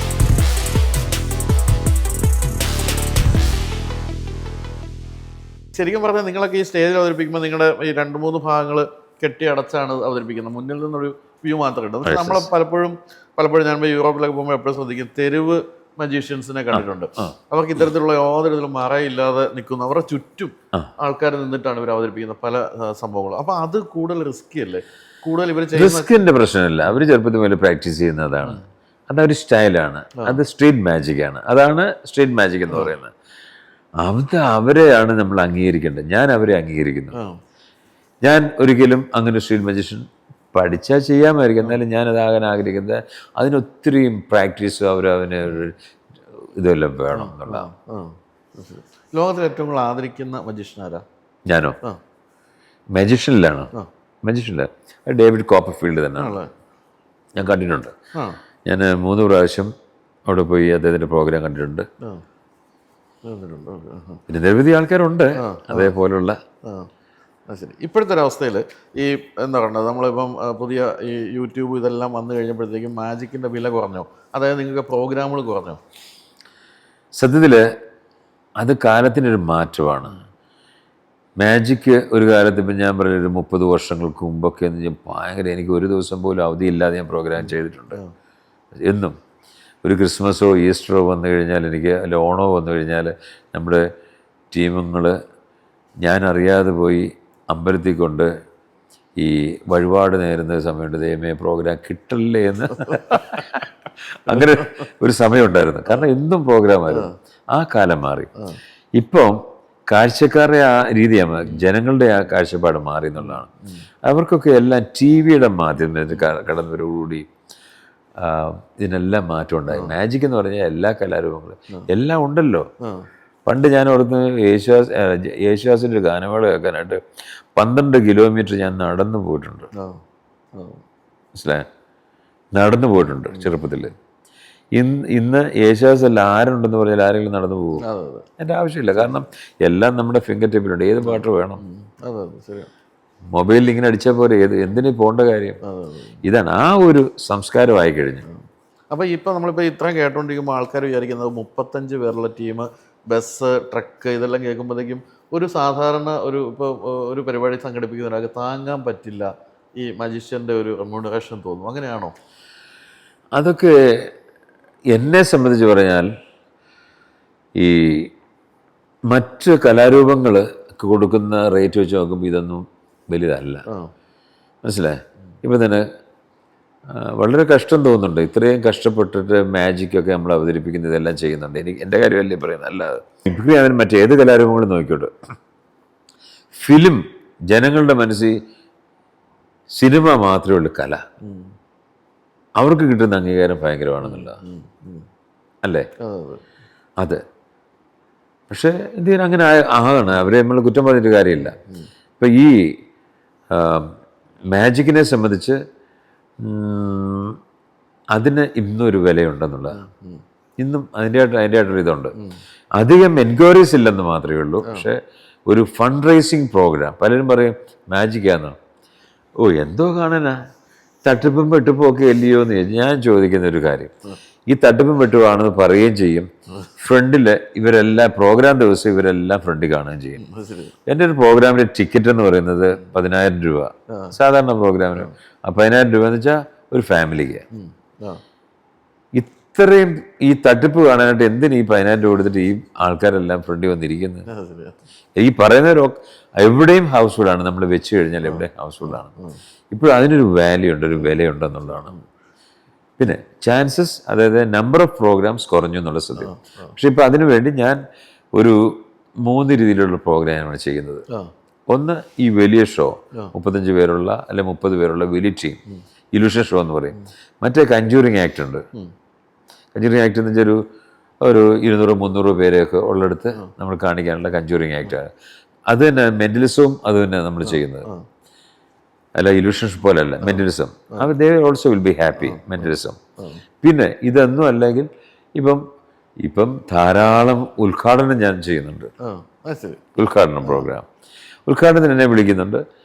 ശരിക്കും പറഞ്ഞാൽ നിങ്ങളൊക്കെ ഈ സ്റ്റേജിൽ അവതരിപ്പിക്കുമ്പോൾ നിങ്ങളുടെ ഈ 2-3 ഭാഗങ്ങൾ കെട്ടി അടച്ചാണ് അവതരിപ്പിക്കുന്നത്. മുന്നിൽ നിന്നൊരു വ്യൂ മാത്രമേ കിട്ടും. പക്ഷെ നമ്മൾ പലപ്പോഴും ഞാൻ യൂറോപ്പിലൊക്കെ പോകുമ്പോൾ എപ്പോഴും ശ്രദ്ധിക്കും, തെരുവ് മജീഷ്യൻസിനെ കണ്ടിട്ടുണ്ട്. അവർക്ക് ഇത്തരത്തിലുള്ള യാതൊരു ഇതിലും മറയില്ലാതെ നിൽക്കുന്നു, അവരുടെ ചുറ്റും ആൾക്കാർ നിന്നിട്ടാണ് ഇവർ അവതരിപ്പിക്കുന്ന പല സംഭവങ്ങളും. അപ്പൊ അത് കൂടുതൽ റിസ്കി അല്ലേ? കൂടുതൽ ഇവർ റിസ്കിന്റെ പ്രശ്നമില്ല. അവർ ചെറുപ്പത്തിൽ മുതൽ പ്രാക്ടീസ് ചെയ്യുന്നതാണ്. അതൊരു സ്റ്റൈലാണ്, അത് സ്ട്രീറ്റ് മാജിക് ആണ്. അതാണ് സ്ട്രീറ്റ് മാജിക് എന്ന് പറയുന്നത്. അവരെയാണ് നമ്മൾ അംഗീകരിക്കേണ്ടത്. ഞാൻ അവരെ അംഗീകരിക്കുന്നു. ഞാൻ ഒരിക്കലും അങ്ങനെ സ്ട്രീറ്റ് മജീഷ്യൻ പഠിച്ചാൽ ചെയ്യാമായിരിക്കും, എന്നാലും ഞാനതാകാൻ ആഗ്രഹിക്കുന്നത് അതിനൊത്തിരിയും പ്രാക്ടീസും അവന് ഇതെല്ലാം വേണം എന്നുള്ളതാണ്. ലോകത്തിൽ ഏറ്റവും കൂടുതൽ ആദരിക്കുന്ന മജീഷ്യൻ ആരാ? ഞാനോ? മജീഷ്യനിലാണ്. മജീഷ്യനില്ല, ഡേവിഡ് കോപ്പർഫീൽഡ് തന്നെയാണ്. ഞാൻ കണ്ടിട്ടുണ്ട്. ഞാൻ 3 പ്രാവശ്യം അവിടെ പോയി അദ്ദേഹത്തിൻ്റെ പ്രോഗ്രാം കണ്ടിട്ടുണ്ട്. പിന്നെ നിരവധി ആൾക്കാരുണ്ട് അതേപോലുള്ള. ശരി. ഇപ്പോഴത്തെ ഒരവസ്ഥയിൽ ഈ എന്താ പറയുന്നത്, നമ്മളിപ്പം പുതിയ ഈ യൂട്യൂബ് ഇതെല്ലാം വന്നു കഴിഞ്ഞപ്പോഴത്തേക്കും മാജിക്കിൻ്റെ വില കുറഞ്ഞോ? അതായത് നിങ്ങൾക്ക് പ്രോഗ്രാമുകൾ കുറഞ്ഞോ? സത്യത്തിൽ അത് കാലത്തിനൊരു മാറ്റമാണ്. മാജിക്ക് ഒരു കാലത്ത് ഇപ്പം ഞാൻ പറഞ്ഞൊരു 30 വർഷങ്ങൾക്ക് മുമ്പൊക്കെ എന്ന് ഞാൻ ഭയങ്കര, എനിക്ക് ഒരു ദിവസം പോലും അവധിയില്ലാതെ ഞാൻ പ്രോഗ്രാം ചെയ്തിട്ടുണ്ട്. എന്നും ഒരു ക്രിസ്മസോ ഈസ്റ്ററോ വന്നു കഴിഞ്ഞാൽ, എനിക്ക് അല്ല ഓണോ വന്നു കഴിഞ്ഞാൽ, നമ്മുടെ ടീമുകൾ ഞാൻ അറിയാതെ പോയി അമ്പലത്തിൽ കൊണ്ട് ഈ വഴിപാട് നേരുന്ന സമയമുണ്ട്, ദൈവമേ പ്രോഗ്രാം കിട്ടില്ലേ എന്ന്. അങ്ങനെ ഒരു സമയമുണ്ടായിരുന്നു. കാരണം എന്നും പ്രോഗ്രാമായിരുന്നു. ആ കാലം മാറി. ഇപ്പം കാഴ്ചക്കാരുടെ ആ രീതിയാണ്, ജനങ്ങളുടെ ആ കാഴ്ചപ്പാട് മാറി എന്നുള്ളതാണ്. അവർക്കൊക്കെ എല്ലാം ടി വിയുടെ മാധ്യമത്തിൽ കടന്നവരോടുകൂടി ഇതിനെല്ലാം മാറ്റം ഉണ്ടായി. മാജിക് എന്ന് പറഞ്ഞാൽ എല്ലാ കലാരൂപങ്ങളും എല്ലാം ഉണ്ടല്ലോ. പണ്ട് ഞാൻ ഓർത്ത് യേശുദാസിൻ്റെ ഒരു ഗാനമേള കേൾക്കാനായിട്ട് 12 കിലോമീറ്റർ ഞാൻ നടന്നു പോയിട്ടുണ്ട്. മനസ്സിലായ, നടന്നു പോയിട്ടുണ്ട് ചെറുപ്പത്തിൽ. ഇന്ന് യേശുദാസ് അല്ല, ആരുണ്ടെന്ന് പറഞ്ഞാൽ ആരെങ്കിലും നടന്നു പോകും. എൻ്റെ ആവശ്യമില്ല. കാരണം എല്ലാം നമ്മുടെ ഫിംഗർ ടിപ്പിലുണ്ട്. ഏത് പാട്ട് വേണം? മൊബൈലിൽ ഇങ്ങനെ അടിച്ചാൽ പോലെ എന്തിനു പോകേണ്ട കാര്യം? ഇതാണ് ആ ഒരു സംസ്കാരമായി കഴിഞ്ഞു. അപ്പോൾ ഇപ്പോൾ നമ്മളിപ്പോൾ ഇത്രയും കേട്ടുകൊണ്ടിരിക്കുമ്പോൾ ആൾക്കാർ വിചാരിക്കുന്നത് 35 പേരുള്ള ടീം, ബസ്, ട്രക്ക് ഇതെല്ലാം കേൾക്കുമ്പോഴത്തേക്കും ഒരു സാധാരണ ഇപ്പോൾ ഒരു പരിപാടി സംഘടിപ്പിക്കുന്ന ഒരാൾക്ക് താങ്ങാൻ പറ്റില്ല ഈ മജീഷ്യൻ്റെ ഒരു റെമ്യൂണറേഷൻ തോന്നും. അങ്ങനെയാണോ? അതൊക്കെ എന്നെ സംബന്ധിച്ച് പറഞ്ഞാൽ ഈ മറ്റ് കലാരൂപങ്ങൾ കൊടുക്കുന്ന റേറ്റ് വെച്ച് നോക്കുമ്പോൾ ഇതൊന്നും വലുതല്ല. മനസ്സിലായി? ഇപ്പം തന്നെ വളരെ കഷ്ടം തോന്നുന്നുണ്ട്. ഇത്രയും കഷ്ടപ്പെട്ടിട്ട് മാജിക്കൊക്കെ നമ്മൾ അവതരിപ്പിക്കുന്നത് ഇതെല്ലാം ചെയ്യുന്നുണ്ട്. എൻ്റെ കാര്യമല്ലേ പറയുന്നത്, അല്ലാതെ ഇപ്പോഴും അവൻ മറ്റേത് കലാരൂപങ്ങളും നോക്കിക്കോട്ടെ. ഫിലിം ജനങ്ങളുടെ മനസ്സിൽ സിനിമ മാത്രമേ ഉള്ളൂ കല. അവർക്ക് കിട്ടുന്ന അംഗീകാരം ഭയങ്കരമാണെന്നുള്ള അല്ലേ? അത് പക്ഷേ എന്തിനാ അങ്ങനെ ആകണം? അവരെ നമ്മൾ കുറ്റം പറഞ്ഞിട്ട് കാര്യമില്ല. ഇപ്പം ഈ മാജിക്കിനെ സംബന്ധിച്ച് അതിന് ഇന്നൊരു വിലയുണ്ടെന്നുള്ള, ഇന്നും അതിൻ്റെയായിട്ടൊരു ഇതുണ്ട്. അധികം എൻക്വയറീസ് ഇല്ലെന്ന് മാത്രമേ ഉള്ളൂ. പക്ഷേ ഒരു ഫണ്ട് റൈസിങ് പ്രോഗ്രാം, പലരും പറയും മാജിക്കാന്നോ, ഓ എന്തോ കാണാനാ, തട്ടിപ്പും വെട്ടിപ്പും ഒക്കെ അല്ലയോ എന്ന് ഞാൻ ചോദിക്കുന്ന ഒരു കാര്യം. ഈ തട്ടിപ്പും വെട്ടുവാണെന്ന് പറയുകയും ചെയ്യും. ഫ്രണ്ടിൽ ഇവരെല്ലാം പ്രോഗ്രാം ദിവസം ഇവരെല്ലാം ഫ്രണ്ടിൽ കാണുകയും ചെയ്യും. എൻ്റെ ഒരു പ്രോഗ്രാമിൻ്റെ ടിക്കറ്റ് എന്ന് പറയുന്നത് 10,000 രൂപ, സാധാരണ പ്രോഗ്രാമിന്. 10,000 രൂപ എന്ന് വെച്ചാൽ ഒരു ഫാമിലിക്ക്. ഇത്രയും ഈ തട്ടിപ്പ് കാണാനായിട്ട് എന്തിന് ഈ 10,000 രൂപ കൊടുത്തിട്ട് ഈ ആൾക്കാരെല്ലാം ഫ്രണ്ടിൽ വന്നിരിക്കുന്നത്? ഈ പറയുന്നവരോ എവിടെയും ഹൗസ്ഫുള്ളാണ്. നമ്മൾ വെച്ച് കഴിഞ്ഞാൽ എവിടെയും ഹൗസ്ഫുള്ളാണ്. ഇപ്പോഴും അതിനൊരു വാല്യൂ ഉണ്ട്, ഒരു വിലയുണ്ടെന്നുള്ളതാണ്. പിന്നെ ചാൻസസ്, അതായത് നമ്പർ ഓഫ് പ്രോഗ്രാംസ് കുറഞ്ഞു എന്നുള്ള സത്യം. പക്ഷെ ഇപ്പം അതിനു വേണ്ടി ഞാൻ ഒരു 3 രീതിയിലുള്ള പ്രോഗ്രാമാണ് ചെയ്യുന്നത്. ഒന്ന് ഈ വലിയ ഷോ, 35 പേരുള്ള അല്ലെ 30 പേരുള്ള വലിയ ടീം, ഇലൂഷൻ ഷോ എന്ന് പറയും. മറ്റേ കഞ്ചൂറിങ് ആക്ട് ഉണ്ട്. കഞ്ചൂറിങ് ആക്ട് എന്ന് വെച്ചാൽ ഒരു 200-300 പേരെയൊക്കെ ഉള്ളിടത്ത് നമ്മൾ കാണിക്കാനുള്ള കഞ്ചൂറിങ് ആക്റ്റാണ്. അത് തന്നെ മെൻ്റലിസവും അത് തന്നെ നമ്മൾ ചെയ്യുന്നത്. അല്ല ഇലൂഷൻസ് പോലെയല്ല, മെൻ്റലിസം. അവർ they also will be happy, mentalism. പിന്നെ ഇതൊന്നും അല്ലെങ്കിൽ ഇപ്പം ധാരാളം ഉദ്ഘാടനം ഞാൻ ചെയ്യുന്നുണ്ട്. ഉദ്ഘാടനം പ്രോഗ്രാം, ഉദ്ഘാടനത്തിന് എന്നെ വിളിക്കുന്നുണ്ട്.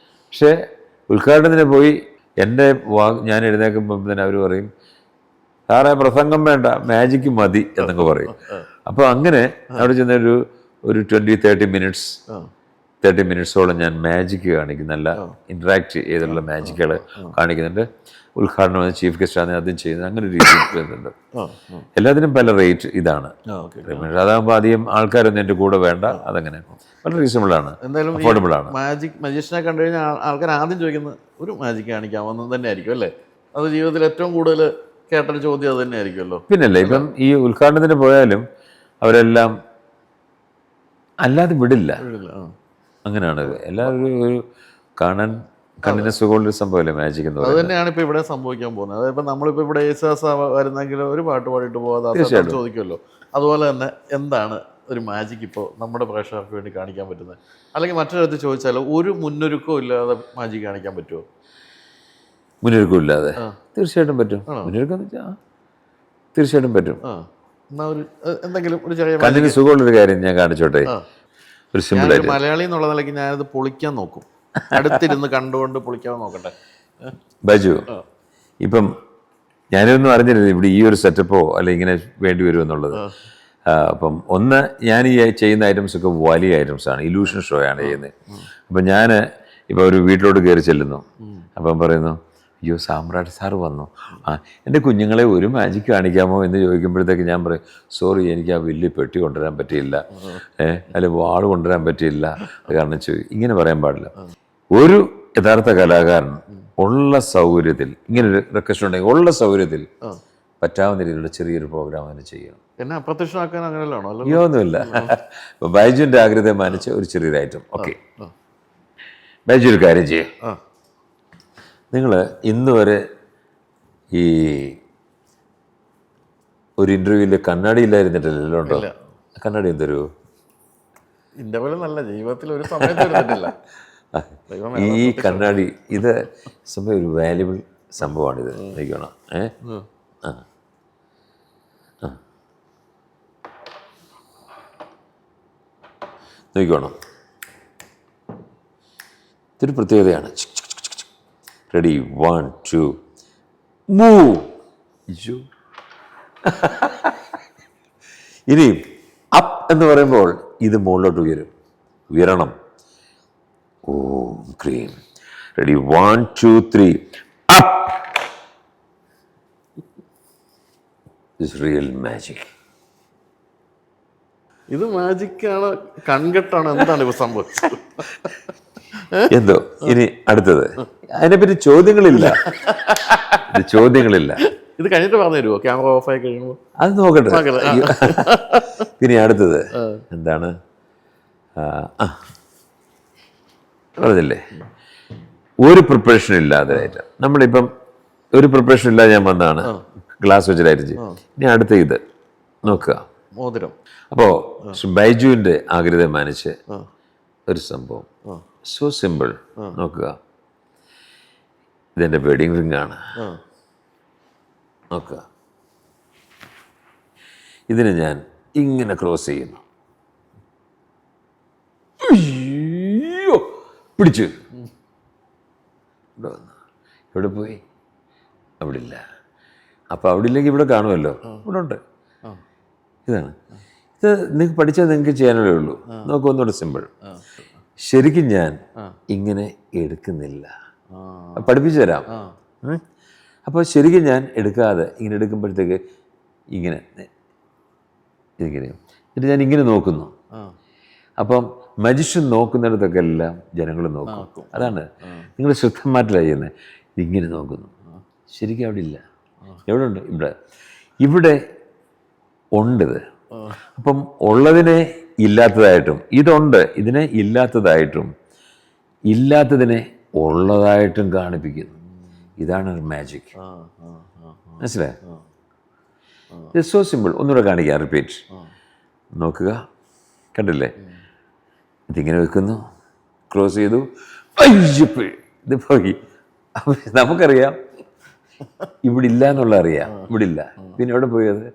പക്ഷേ ഉദ്ഘാടനത്തിന് പോയി എൻ്റെ ഞാൻ എഴുന്നേൽക്കുമ്പം തന്നെ അവർ പറയും, സാറേ പ്രസംഗം വേണ്ട, മാജിക്ക് മതി എന്നൊക്കെ പറയും. അപ്പോൾ അങ്ങനെ അവിടെ ചെന്ന ഒരു 20-30 മിനിറ്റ്സ് 30 മിനിറ്റ്സോളം ഞാൻ മാജിക് കാണിക്കും, നല്ല ഇൻട്രാക്ട് ചെയ്തിട്ടുള്ള മാജിക്കുകൾ കാണിക്കുന്നുണ്ട്. ഉദ്ഘാടനം ചീഫ് ഗസ്റ്റ് ആണ് ആദ്യം ചെയ്യുന്നത്, അങ്ങനെ ഒരു രീതി വരുന്നുണ്ട്. എല്ലാത്തിനും പല റേറ്റ് ഇതാണ്. അതാകുമ്പോൾ അധികം ആൾക്കാരൊന്നും എൻ്റെ കൂടെ വേണ്ട, അതങ്ങനെ വളരെ റീസണബിളാണ്, എന്തായാലും അഫോർഡബിൾ ആണ്. മജീഷ്യനെ കണ്ടു കഴിഞ്ഞാൽ ആൾക്കാർ ആദ്യം ചോദിക്കുന്നത് ഒരു മാജിക് കാണിക്കാമെന്ന് തന്നെ ആയിരിക്കും അല്ലേ? അത് ജീവിതത്തിൽ ഏറ്റവും കൂടുതൽ കേട്ടൊരു ചോദ്യം അത് തന്നെ ആയിരിക്കുമല്ലോ. പിന്നല്ലേ ഇപ്പം ഈ ഉദ്ഘാടനത്തിന് പോയാലും അവരെല്ലാം അല്ലാതെ വിടില്ല, അങ്ങനെയാണ്. എല്ലാവരും ഒരു കാണാൻ കണ്ണിന് സുഖമുള്ളൊരു സംഭവമല്ലേ മാജിക് എന്ന് പറയുന്നത്. അത് തന്നെയാണ് ഇപ്പോൾ ഇവിടെ സംഭവിക്കാൻ പോകുന്നത്. അതായത് ഇപ്പം നമ്മളിപ്പോൾ ഇവിടെ യേശുദാസ് വരുന്നെങ്കിൽ ഒരു പാട്ട് പാടിയിട്ട് പോകാതെ ചോദിക്കുമല്ലോ. അതുപോലെ തന്നെ എന്താണ് ഒരു മാജിക് ഇപ്പോൾ നമ്മുടെ പ്രേക്ഷകർക്ക് വേണ്ടി കാണിക്കാൻ പറ്റുന്നത്? അല്ലെങ്കിൽ മറ്റൊരിടത്ത് ചോദിച്ചാൽ ഒരു മുന്നൊരുക്കവും ഇല്ലാതെ മാജിക് കാണിക്കാൻ പറ്റുമോ? മുന്നൊരുക്കം ഇല്ലാതെ തീർച്ചയായിട്ടും പറ്റും. മുന്നൊരുക്കം തീർച്ചയായിട്ടും പറ്റും. എന്നാൽ ഒരു എന്തെങ്കിലും ഒരു ചെറിയ കണ്ണിന് സുഖമുള്ളൊരു കാര്യം ഞാൻ കാണിച്ചോട്ടെ. ഒരു സിമ്പിൾ ആയിട്ട് മലയാളി എന്നുള്ള നിലയ്ക്ക് ഞാനത് പൊളിക്കാൻ നോക്കും, അടുത്തിരുന്ന് കണ്ടുകൊണ്ട് പൊളിക്കാൻ നോക്കട്ടെ. ബൈജു, ഇപ്പം ഞാനൊന്നും അറിഞ്ഞിരുന്നു ഇവിടെ ഈ ഒരു സെറ്റപ്പോ അല്ല ഇങ്ങനെ വേണ്ടി വരുമെന്നുള്ളത്. അപ്പം ഒന്ന്, ഞാൻ ഈ ചെയ്യുന്ന ഐറ്റംസ് ഒക്കെ വലിയ ഐറ്റംസ് ആണ്, ഇലൂഷൻ ഷോ ആണ് ചെയ്യുന്നത്. അപ്പം ഞാൻ ഇപ്പം ഒരു വീട്ടിലോട്ട് കയറി ചെല്ലുന്നു, അപ്പം പറയുന്നു, അയ്യോ സാമ്രാട്ട് സാറ് വന്നു, എൻ്റെ കുഞ്ഞുങ്ങളെ ഒരു മാജിക് കാണിക്കാമോ എന്ന് ചോദിക്കുമ്പോഴത്തേക്ക് ഞാൻ പറയും, സോറി എനിക്ക് ആ വലിയ പെട്ടി കൊണ്ടുവരാൻ പറ്റിയില്ല, അല്ലെ വാൾ കൊണ്ടുവരാൻ പറ്റിയില്ല, കാരണം ഇങ്ങനെ പറയാൻ പാടില്ല. ഒരു യഥാർത്ഥ കലാകാരൻ ഉള്ള സൗകര്യത്തിൽ ഇങ്ങനെ ഒരു റിക്വസ്റ്റ് ഉണ്ടെങ്കിൽ ഉള്ള സൗകര്യത്തിൽ പറ്റാവുന്ന രീതിയിലുള്ള ചെറിയൊരു പ്രോഗ്രാം അതിന് ചെയ്യണം. എന്നെ അപ്രത്യക്ഷമാക്കാൻ അങ്ങനെയല്ലാണോ? അയ്യോ ഒന്നുമില്ല. ഇപ്പം ബൈജുവിൻ്റെ ആഗ്രഹത്തെ മാനിച്ച് ഒരു ചെറിയൊരു ഐറ്റം. ഓക്കെ, ബൈജു ഒരു കാര്യം ചെയ്യും. നിങ്ങൾ ഇന്ന് വരെ ഈ ഒരു ഇൻ്റർവ്യൂവിൽ കണ്ണാടി ഇല്ലായിരുന്നിട്ടില്ലല്ലോ? ഉണ്ടോ? കണ്ണാടി എന്തൊരു ഇതിൻ്റെ പോലെ നല്ല ജീവിതത്തിൽ ഒരു സമയത്ത് ഈ കണ്ണാടി ഇത് സംഭവം ഒരു വാല്യുബിൾ സംഭവമാണിത്. നോക്കണം, നോക്കണം, ഇതൊരു പ്രത്യേകതയാണ്. Ready, 1 2 move. ഇനി അപ്പ് എന്ന് പറയുമ്പോൾ ഇത് മുകളിലോട്ട് ഉയരണം. ഓം ക്രീം. Ready, 1 2 3 up. This real magic. ഇത് മാജിക്കാണ്, കൺകെട്ടാണ്, എന്താണ് ഇപ്പൊ സംഭവിച്ചത്? എന്തോ. ഇനി അടുത്തത്, അതിനെപ്പറ്റി ചോദ്യങ്ങളില്ല, ചോദ്യങ്ങളില്ല. ഇത് കഴിഞ്ഞിട്ട് പറഞ്ഞു തരുമോ? ക്യാമറ ഓഫ് ആയി കഴിയുമ്പോൾ അത് നോക്കട്ടെ. പിന്നെ അടുത്തത് എന്താണ്? പറഞ്ഞില്ലേ, ഒരു പ്രിപ്പറേഷൻ ഇല്ലാതെ നമ്മളിപ്പം ഒരു പ്രിപ്പറേഷൻ ഇല്ലാതെ ഞാൻ വന്നതാണ്, ഗ്ലാസ് വെച്ചിട്ടായിട്ട് ചെയ്യും. ഇനി അടുത്ത ഇത് നോക്കുക, മോതിരം. അപ്പോൾ ബൈജുവിൻ്റെ ആഗ്രഹം മാനിച്ച് ഒരു സംഭവം, സോ സിമ്പിൾ. നോക്കുക, ഇതെൻ്റെ വെഡിങ് റിംഗ് ആണ്. നോക്കുക, ഇതിനെ ഞാൻ ഇങ്ങനെ ക്രോസ് ചെയ്യുന്നു. അയ്യോ, പിടിച്ചു. എവിടെ പോയി? അവിടെ ഇല്ല. അപ്പോൾ അവിടെ ഇല്ലെങ്കിൽ ഇവിടെ കാണുമല്ലോ, ഇവിടെ ഉണ്ട്. ഇതാണ് ഇത്. നിങ്ങൾക്ക് പഠിച്ചാൽ നിങ്ങൾക്ക് ചെയ്യാനേ ഉള്ളൂ. നോക്കുക, ഒന്നുകൂടെ സിമ്പിൾ. ശരിക്കും ഞാൻ ഇങ്ങനെ എടുക്കുന്നില്ല, പഠിപ്പിച്ചു തരാം. അപ്പോൾ ശരിക്കും ഞാൻ എടുക്കാതെ ഇങ്ങനെ എടുക്കുമ്പോഴത്തേക്ക് ഇങ്ങനെ എന്നിട്ട് ഞാൻ ഇങ്ങനെ നോക്കുന്നു. അപ്പം മജിഷ്യൻ നോക്കുന്നിടത്തൊക്കെ എല്ലാം ജനങ്ങൾ നോക്കും. അതാണ് നിങ്ങൾ ശ്രദ്ധ മാറ്റില്ല ചെയ്യുന്നത്. ഇങ്ങനെ നോക്കുന്നു, ശരിക്കും അവിടെ ഇല്ല. എവിടെ ഉണ്ട്? ഇവിടെ ഉണ്ടിത്. അപ്പം ഉള്ളതിനെ ഇല്ലാത്തതായിട്ടും, ഇതുണ്ട് ഇതിനെ ഇല്ലാത്തതായിട്ടും, ഇല്ലാത്തതിനെ ഉള്ളതായിട്ടും കാണിപ്പിക്കുന്നു. ഇതാണ് മാജിക്. മനസ്സിലായി? It's so simple. ഒന്നുകൂടെ കാണിക്കാം, റിപ്പീറ്റ്. നോക്കുക, കണ്ടില്ലേ? ഇതിങ്ങനെ വെക്കുന്നു, ക്ലോസ് ചെയ്തു, അയ്യപ്പ് ഇത് പോയി. നമുക്കറിയാം ഇവിടെ ഇല്ല എന്നുള്ള അറിയാം, ഇവിടെ ഇല്ല. പിന്നെ എവിടെ പോയി? അത്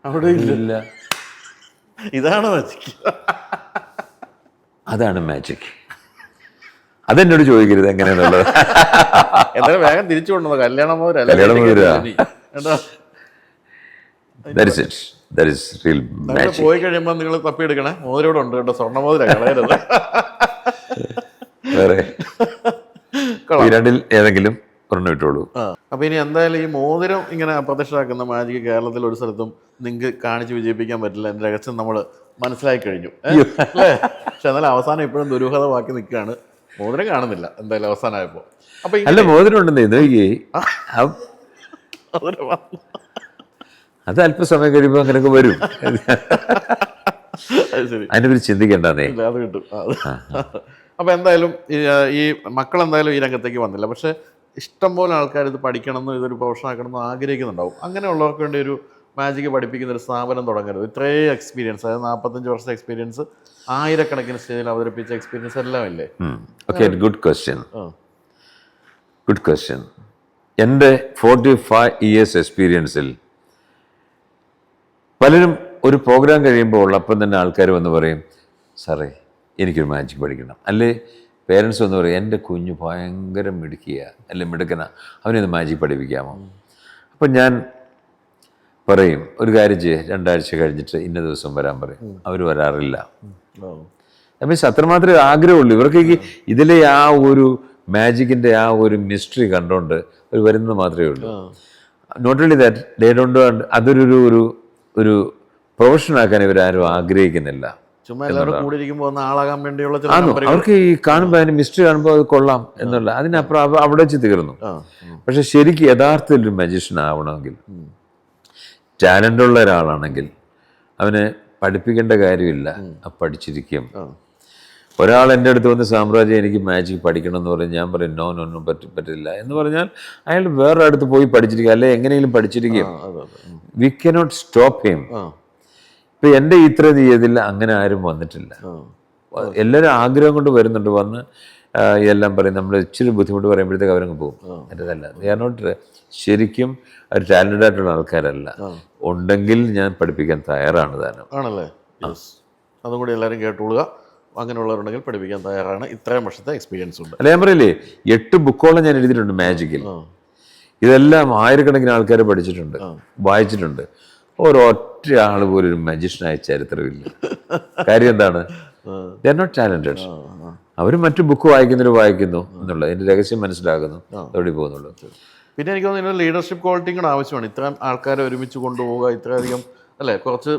അവിടെ ഇല്ല. ഇതാണ് മാജിക്. അതാണ് മാജിക്. അതെന്നോട് ചോദിക്കരുത് എങ്ങനെയാണുള്ളത്. എന്തായാലും വേഗം തിരിച്ചു കൊണ്ടുവന്നു. കല്യാണം that is it, that is real നിങ്ങൾ മാജിക്. പോയി കഴിയുമ്പോൾ നിങ്ങൾ തപ്പിയെടുക്കണേ, മോതിരം ഉണ്ട് കേട്ടോ, സ്വർണ്ണമോതിരം കളയരുത്. വേറെ ഈ രണ്ടിൽ ഏതെങ്കിലും ഒരെണ്ണം ഇട്ടോളൂ. അപ്പൊ ഇനി എന്തായാലും ഈ മോതിരം ഇങ്ങനെ അപ്രത്യക്ഷമാക്കുന്ന മാജിക് കേരളത്തിൽ ഒരു സ്ഥലത്തും നിങ്ങൾക്ക് കാണിച്ച് വിജയിപ്പിക്കാൻ പറ്റില്ല. എൻ്റെ രഹസ്യം നമ്മൾ മനസ്സിലാക്കി കഴിഞ്ഞു അല്ലേ? പക്ഷെ എന്നാലും അവസാനം ഇപ്പോഴും ദുരൂഹത ബാക്കി നിൽക്കുകയാണ്. മോതിരം കാണുന്നില്ല എന്തായാലും അവസാനമായപ്പോ. അപ്പൊ അല്ല, മോതിരം ഉണ്ടെന്നേ നോക്കിയേ. അത് അല്പസമയം കഴിയുമ്പോൾ അങ്ങനെയൊക്കെ വരും. ശരി, അതിനെപ്പറ്റി ചിന്തിക്കേണ്ടതേ. അത് കിട്ടും. അപ്പൊ എന്തായാലും ഈ മക്കൾ എന്തായാലും ഈ രംഗത്തേക്ക് വന്നില്ല. പക്ഷെ ഇഷ്ടംപോലെ ആൾക്കാർ ഇത് പഠിക്കണമെന്ന്, ഇതൊരു പ്രൊഫഷൻ ആക്കണമെന്ന് ആഗ്രഹിക്കുന്നുണ്ടാവും. അങ്ങനെയുള്ളവർക്ക് വേണ്ടി ഒരു മാജിക് പഠിപ്പിക്കുന്ന ഒരു സ്ഥാപനം തുടങ്ങരുത്. ഇത്രയും എക്സ്പീരിയൻസ്, അതായത് 45 വർഷത്തെ എക്സ്പീരിയൻസ്, ആയിരക്കണക്കിന് സ്റ്റേജിൽ അവതരിപ്പിച്ച എക്സ്പീരിയൻസ് എല്ലാം ഇല്ലേ? Okay, good question, good question. എൻ്റെ 45 ഇയേഴ്സ് എക്സ്പീരിയൻസിൽ പലരും ഒരു പ്രോഗ്രാം കഴിയുമ്പോൾ അപ്പം തന്നെ ആൾക്കാർ വന്ന് പറയും, സാറേ എനിക്കൊരു മാജിക് പഠിക്കണം. അല്ലേ പേരൻസ് വന്ന് പറയും, എൻ്റെ കുഞ്ഞ് ഭയങ്കര മിടുക്കിയ, അല്ലെ മിടുക്കന, അവനൊന്ന് മാജിക് പഠിപ്പിക്കാമോ? അപ്പം ഞാൻ പറയും, ഒരു കാര്യം ചെയ്യേ, 2 ആഴ്ച കഴിഞ്ഞിട്ട് ഇന്ന ദിവസം വരാൻ പറയും. അവർ വരാറില്ല. മീൻസ് അത്രമാത്രമേ ആഗ്രഹമുള്ളൂ ഇവർക്ക്. ഇതിലെ ആ ഒരു മാജിക്കിൻ്റെ ആ ഒരു മിസ്റ്ററി കണ്ടുകൊണ്ട് അവർ വരുന്നത് മാത്രമേ ഉള്ളൂ. Not only that, they don't അതൊരു ഒരു പ്രൊഫഷനാക്കാൻ ഇവരാരും ആഗ്രഹിക്കുന്നില്ല. ചുമ്മാ എല്ലാവരും കൂടി ഇരിക്കുമ്പോൾ ഒന്ന് ആളാകാൻ വേണ്ടിയുള്ള ചില ആണോ, അവർക്ക് ഈ കാണുമ്പോൾ അതിന് മിസ്റ്ററി കാണുമ്പോൾ അത് കൊള്ളാം എന്നുള്ള, അതിനപ്പുറം അവിടെ വെച്ച് തീർന്നു. പക്ഷെ ശരിക്കും യഥാർത്ഥത്തിൽ ഒരു മജീഷ്യൻ ആവണമെങ്കിൽ, ടാലൻ്റുള്ള ഒരാളാണെങ്കിൽ അവനെ പഠിപ്പിക്കേണ്ട കാര്യമില്ല, പഠിച്ചിരിക്കും. ഒരാൾ എൻ്റെ അടുത്ത് വന്ന്, സാമ്രാജ്യം എനിക്ക് മാജിക് പഠിക്കണം എന്ന് പറയും, ഞാൻ പറയും നോ നോ പറ്റില്ല എന്ന് പറഞ്ഞാൽ അയാൾ വേറെ അടുത്ത് പോയി പഠിച്ചിരിക്കും, അല്ലെ എങ്ങനെയെങ്കിലും പഠിച്ചിരിക്കും. We cannot stop him. ഇപ്പം എൻ്റെ ഇത്ര തീയതിയിൽ അങ്ങനെ ആരും വന്നിട്ടില്ല. എല്ലാവരും ആഗ്രഹം കൊണ്ട് വരുന്നുണ്ട്, വന്ന് എല്ലാം പറയും. നമ്മൾ ഇച്ചിരി ബുദ്ധിമുട്ട് പറയുമ്പോഴത്തേക്ക് അവരങ്ങ് പോകും. എൻ്റെതല്ല, ദേ ആർ നോട്ട് ശരിക്കും ഒരു ടാലൻ്റ് ആയിട്ടുള്ള ആൾക്കാരല്ല. ഉണ്ടെങ്കിൽ ഞാൻ പഠിപ്പിക്കാൻ തയ്യാറാണ് താനും. ആണല്ലേ? അതും കൂടി എല്ലാവരും കേട്ടുകൊള്ളുക. അങ്ങനെയുള്ളവരുണ്ടെങ്കിൽ പഠിപ്പിക്കാൻ തയ്യാറാണ്. ഇത്രയും വർഷത്തെ എക്സ്പീരിയൻസ് ഉണ്ട്. അല്ല, ഞാൻ പറയില്ലേ, 8 ബുക്കോളം ഞാൻ എഴുതിയിട്ടുണ്ട് മാജിക്കിൽ. ഇതെല്ലാം ആയിരക്കണക്കിന് ആൾക്കാർ പഠിച്ചിട്ടുണ്ട്, വായിച്ചിട്ടുണ്ട്. ഒരൊറ്റ ആൾ പോലും ഒരു മജീഷ്യനായ ചരിത്രമില്ല. കാര്യം എന്താണ്? They are not talented. അവർ മറ്റു ബുക്ക് വായിക്കുന്നു എന്നുള്ളത്, എൻ്റെ രഹസ്യം മനസ്സിലാക്കുന്നു, അതോടെ പോകുന്നുള്ളൂ. പിന്നെ എനിക്ക് തോന്നുന്നു ലീഡർഷിപ്പ് ക്വാളിറ്റിയും കൂടെ ആവശ്യമാണ്. ഇത്രയും ആൾക്കാരെ ഒരുമിച്ച് കൊണ്ടുപോവുക, ഇത്രയധികം അല്ലേ, കുറച്ച്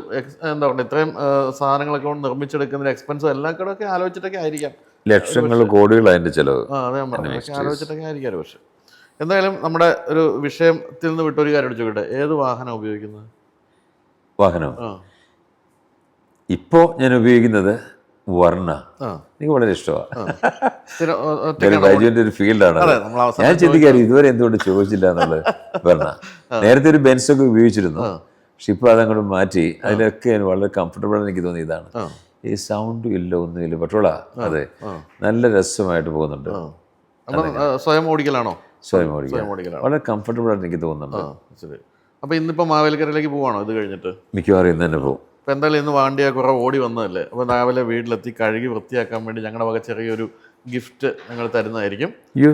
എന്താ പറയുക, ഇത്രയും സാധനങ്ങളൊക്കെ കൊണ്ട് നിർമ്മിച്ചെടുക്കുന്നതിന് എക്സ്പെൻസ് എല്ലാം കൂടെ ഒക്കെ ആലോചിച്ചിട്ടൊക്കെ ആയിരിക്കാം. ലക്ഷങ്ങൾ കോടികൾ അതിൻ്റെ ചിലവ്. അതെ, ഞാൻ പറഞ്ഞു, ആലോചിച്ചിട്ടൊക്കെ ആയിരിക്കാം. പക്ഷെ എന്തായാലും നമ്മുടെ ഒരു വിഷയത്തിൽ നിന്ന് വിട്ടൊരു കാര്യം ചോദിക്കട്ടെ, ഏത് വാഹനം ഉപയോഗിക്കുന്നത്? വാഹനം ഇപ്പോൾ ഞാൻ ഉപയോഗിക്കുന്നത് വർണ്ണ. എനിക്ക് വളരെ ഇഷ്ടമാണ്. ബൈജുവിൻ്റെ ഒരു ഫീൽഡാണ്. ഞാൻ ചിന്തിക്കാറ് ഇതുവരെ എന്തുകൊണ്ട് ചോദിച്ചില്ല എന്നുള്ളത്. വർണ്ണ നേരത്തെ ഒരു ബെൻസൊക്കെ ഉപയോഗിച്ചിരുന്നു, പക്ഷെ ഇപ്പോൾ അതങ്ങോട്ട് മാറ്റി. അതിലൊക്കെ വളരെ കംഫർട്ടബിൾ എനിക്ക് തോന്നി. ഇതാണ്, ഈ സൗണ്ടും ഇല്ല, ഒന്നുമില്ല, പെട്രോളാ. അതെ, നല്ല രസമായിട്ട് പോകുന്നുണ്ട്. സ്വയം ഓടിക്കലാണോ? സ്വയം ഓടിക്കലാണ്. വളരെ കംഫർട്ടബിൾ ആയിട്ട് എനിക്ക് തോന്നുന്നുണ്ട്. ശരി. അപ്പോൾ ഇന്നിപ്പോൾ മാവേലിക്കരയിലേക്ക് പോവാണോ ഇത് കഴിഞ്ഞിട്ട്? മിക്കവാറും ഇന്ന് തന്നെ പോകും. അപ്പോൾ എന്തായാലും ഇന്ന് വാണ്ടിയ കുറേ ഓടി വന്നതല്ലേ, അപ്പോൾ രാവിലെ വീട്ടിലെത്തി കഴുകി വൃത്തിയാക്കാൻ വേണ്ടി ഞങ്ങളുടെ വക ചെറിയൊരു ഗിഫ്റ്റ് ഞങ്ങൾ തരുന്നതായിരിക്കും.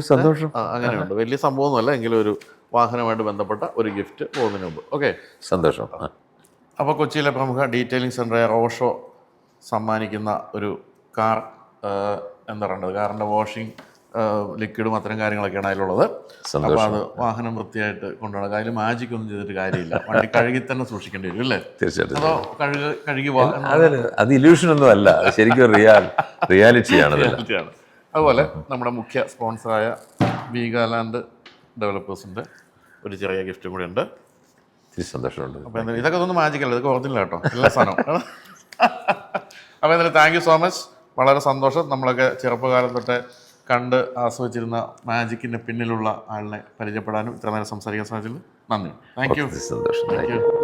സന്തോഷം. അങ്ങനെയുണ്ട്, വലിയ സംഭവമൊന്നുമല്ല, എങ്കിലും ഒരു വാഹനമായിട്ട് ബന്ധപ്പെട്ട ഒരു ഗിഫ്റ്റ് പോകുന്നതിന് മുമ്പ്. ഓക്കെ, സന്തോഷം. അപ്പോൾ കൊച്ചിയിലെ പ്രമുഖ ഡീറ്റെയിലിംഗ് സെൻ്ററായ റോഷോ സമ്മാനിക്കുന്ന ഒരു കാർ, എന്താ പറയേണ്ടത്, കാറിൻ്റെ വാഷിംഗ് ലിക്വിഡും അത്തരം കാര്യങ്ങളൊക്കെയാണ് അതിലുള്ളത്. അപ്പോൾ അത് വാഹനം വൃത്തിയായിട്ട് കൊണ്ടുപോകണം. അതിൽ മാജിക് ഒന്നും ചെയ്തിട്ട് കാര്യമില്ല, വണ്ടി കഴുകി തന്നെ സൂക്ഷിക്കേണ്ടി വരും അല്ലേ? തീർച്ചയായിട്ടും. അതോ കഴുകി അത് ഇല്യൂഷൻ ഒന്നും അല്ല, ശരിക്കും റിയാലിറ്റിയാണ്. അതുപോലെ നമ്മുടെ മുഖ്യ സ്പോൺസറായ വീഗാലാൻഡ് ഡെവലപ്പേഴ്സിൻ്റെ ഒരു ചെറിയ ഗിഫ്റ്റും കൂടി ഉണ്ട്. സന്തോഷമുണ്ട്. അപ്പോൾ ഇതൊക്കെ ഒന്നും മാജിക്കല്ല, ഇതൊക്കെ ഒറിജിനൽ കേട്ടോ, എല്ലാ സാധനവും. അപ്പോൾ എന്തായാലും താങ്ക് യു സോ മച്ച്. വളരെ സന്തോഷം. നമ്മളൊക്കെ ചെറുപ്പകാലം തൊട്ട് കണ്ട് ആസ്വദിച്ചിരുന്ന മാജിക്കിൻ്റെ പിന്നിലുള്ള ആളിനെ പരിചയപ്പെടാനും ഇത്ര നേരം സംസാരിക്കാൻ സാധിച്ചതിൽ നന്ദി. Thank you. സന്തോഷം.